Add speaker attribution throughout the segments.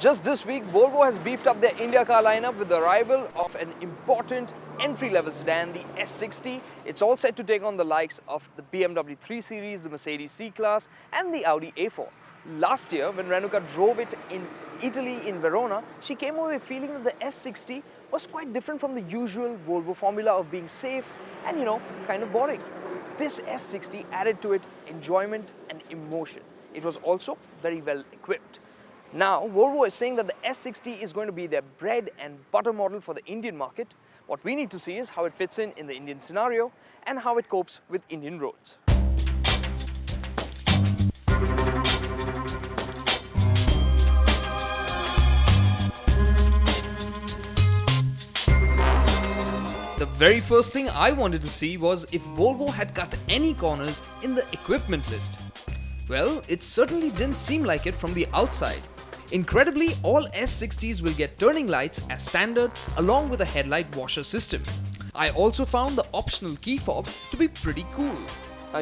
Speaker 1: Just this week, Volvo has beefed up their India car lineup with the arrival of an important entry-level sedan, the S60. It's all set to take on the likes of the BMW 3 Series, the Mercedes C-Class and the Audi A4. Last year, when Renuka drove it in Italy in Verona, she came away feeling that the S60 was quite different from the usual Volvo formula of being safe and, kind of boring. This S60 added to it enjoyment and emotion. It was also very well equipped. Now, Volvo is saying that the S60 is going to be their bread and butter model for the Indian market. What we need to see is how it fits in the Indian scenario and how it copes with Indian roads. The very first thing I wanted to see was if Volvo had cut any corners in the equipment list. Well, it certainly didn't seem like it from the outside. Incredibly, all S60s will get turning lights as standard along with a headlight washer system. I also found the optional key fob to be pretty cool.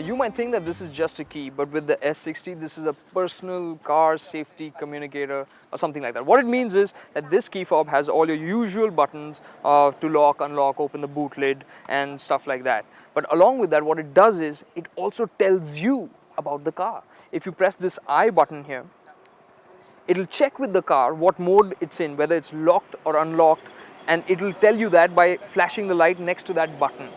Speaker 1: You might think that this is just a key, but with the S60, this is a personal car safety communicator or something like that. What it means is that this key fob has all your usual buttons to lock, unlock, open the boot lid and stuff like that. But along with that, what it does is it also tells you about the car. If you press this I button here, it'll check with the car what mode it's in, whether it's locked or unlocked, and it'll tell you that by flashing the light next to that button.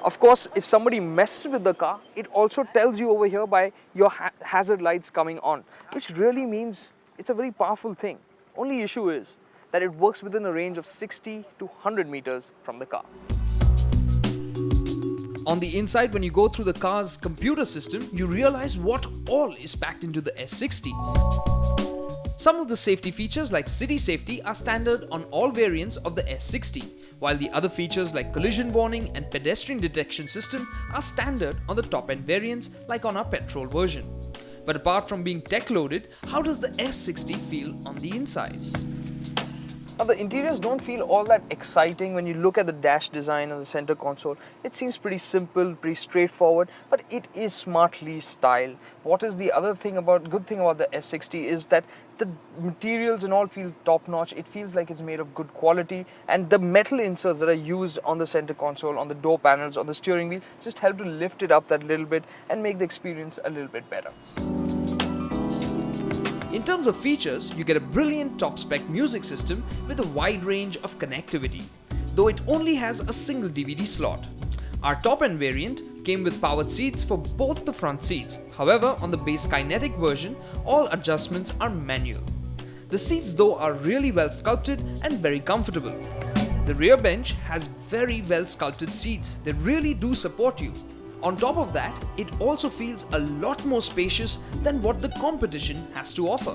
Speaker 1: Of course, if somebody messes with the car, it also tells you over here by your hazard lights coming on, which really means it's a very powerful thing. Only issue is that it works within a range of 60 to 100 meters from the car. On the inside, when you go through the car's computer system, you realize what all is packed into the S60. Some of the safety features like city safety are standard on all variants of the S60, while the other features like collision warning and pedestrian detection system are standard on the top-end variants like on our petrol version. But apart from being tech-loaded, how does the S60 feel on the inside? Now, the interiors don't feel all that exciting when you look at the dash design and the center console. It seems pretty simple, pretty straightforward, but it is smartly styled. What is the other good thing about the S60 is that the materials and all feel top-notch. It feels like it's made of good quality, and the metal inserts that are used on the center console, on the door panels, on the steering wheel just help to lift it up that little bit and make the experience a little bit better. In terms of features, you get a brilliant top-spec music system with a wide range of connectivity, though it only has a single DVD slot. Our top-end variant came with powered seats for both the front seats. However, on the base Kinetic version, all adjustments are manual. The seats though are really well sculpted and very comfortable. The rear bench has very well sculpted seats that really do support you. On top of that, it also feels a lot more spacious than what the competition has to offer.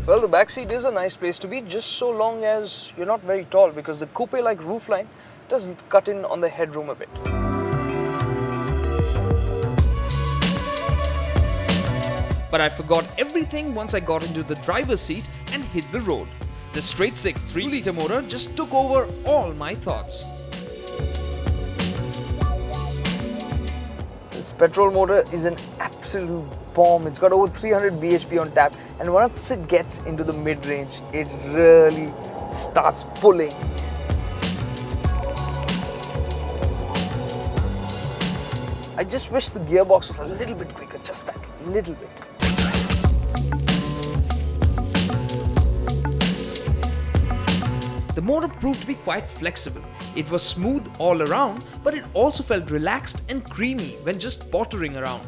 Speaker 1: Well, the backseat is a nice place to be, just so long as you're not very tall, because the coupe-like roofline does cut in on the headroom a bit. But I forgot everything once I got into the driver's seat and hit the road. The straight-six 3-liter motor just took over all my thoughts. This petrol motor is an absolute bomb. It's got over 300 bhp on tap, and once it gets into the mid-range, it really starts pulling. I just wish the gearbox was a little bit quicker, just that little bit. The motor proved to be quite flexible. It was smooth all around, but it also felt relaxed and creamy when just pottering around.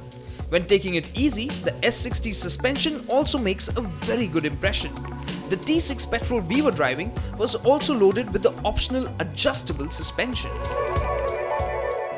Speaker 1: When taking it easy, the S60 suspension also makes a very good impression. The T6 petrol we were driving was also loaded with the optional adjustable suspension.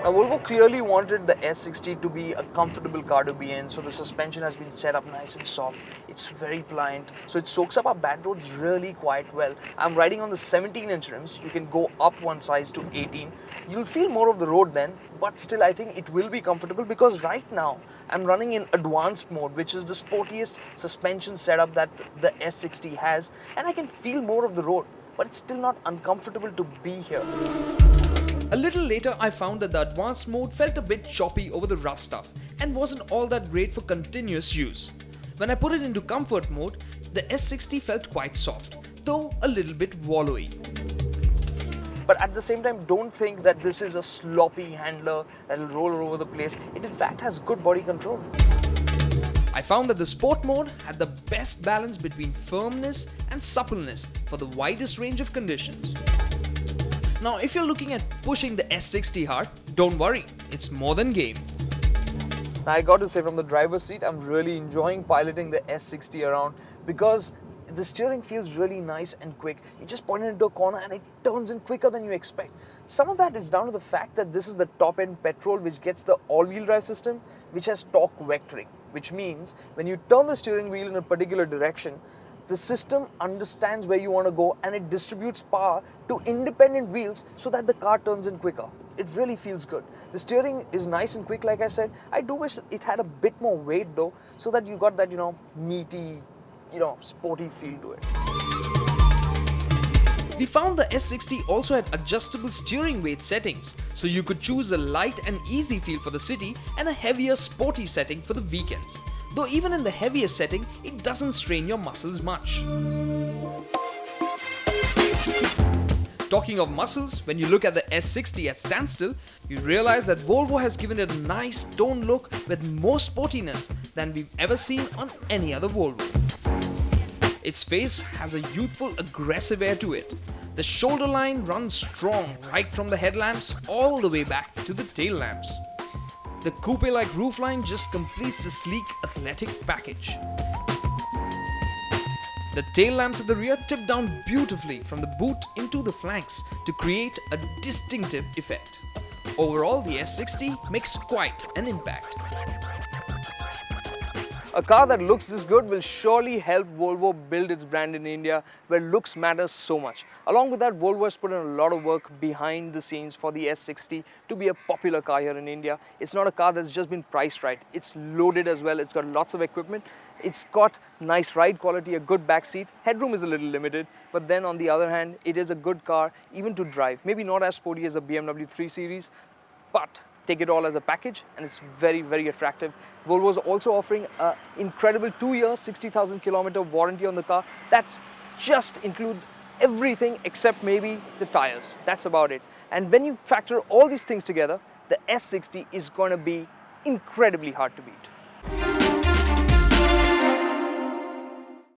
Speaker 1: Now, Volvo clearly wanted the S60 to be a comfortable car to be in, so the suspension has been set up nice and soft. It's very pliant, so it soaks up our bad roads really quite well. I'm riding on the 17-inch rims. You can go up one size to 18. You'll feel more of the road then, but still I think it will be comfortable because right now I'm running in advanced mode, which is the sportiest suspension setup that the S60 has, and I can feel more of the road, but it's still not uncomfortable to be here. A little later, I found that the advanced mode felt a bit choppy over the rough stuff and wasn't all that great for continuous use. When I put it into comfort mode, the S60 felt quite soft, though a little bit wallowy.
Speaker 2: But at the same time, don't think that this is a sloppy handler that'll roll over the place. It in fact has good body control.
Speaker 1: I found that the sport mode had the best balance between firmness and suppleness for the widest range of conditions. Now, if you're looking at pushing the S60 hard, don't worry, it's more than game.
Speaker 2: Now, I got to say, from the driver's seat, I'm really enjoying piloting the S60 around because the steering feels really nice and quick. You just point it into a corner and it turns in quicker than you expect. Some of that is down to the fact that this is the top-end petrol which gets the all-wheel drive system, which has torque vectoring, which means when you turn the steering wheel in a particular direction, the system understands where you want to go and it distributes power to independent wheels so that the car turns in quicker. It really feels good. The steering is nice and quick, like I said. I do wish it had a bit more weight though, so that you got that, meaty, sporty feel to it.
Speaker 1: We found the S60 also had adjustable steering weight settings, so you could choose a light and easy feel for the city and a heavier sporty setting for the weekends. Though even in the heaviest setting, it doesn't strain your muscles much. Talking of muscles, when you look at the S60 at standstill, you realize that Volvo has given it a nice toned look with more sportiness than we've ever seen on any other Volvo. Its face has a youthful, aggressive air to it. The shoulder line runs strong right from the headlamps all the way back to the tail lamps. The coupe-like roofline just completes the sleek, athletic package. The tail lamps at the rear tip down beautifully from the boot into the flanks to create a distinctive effect. Overall, the S60 makes quite an impact.
Speaker 2: A car that looks this good will surely help Volvo build its brand in India, where looks matters so much. Along with that, Volvo has put in a lot of work behind the scenes for the S60 to be a popular car here in India. It's not a car that's just been priced right. It's loaded as well. It's got lots of equipment. It's got nice ride quality, a good back seat. Headroom is a little limited, but then on the other hand, it is a good car even to drive. Maybe not as sporty as a BMW 3 Series, but take it all as a package and it's very, very attractive. Volvo is also offering an incredible 2-year, 60,000 kilometer warranty on the car. That just includes everything except maybe the tires. That's about it. And when you factor all these things together, the S60 is going to be incredibly hard to beat.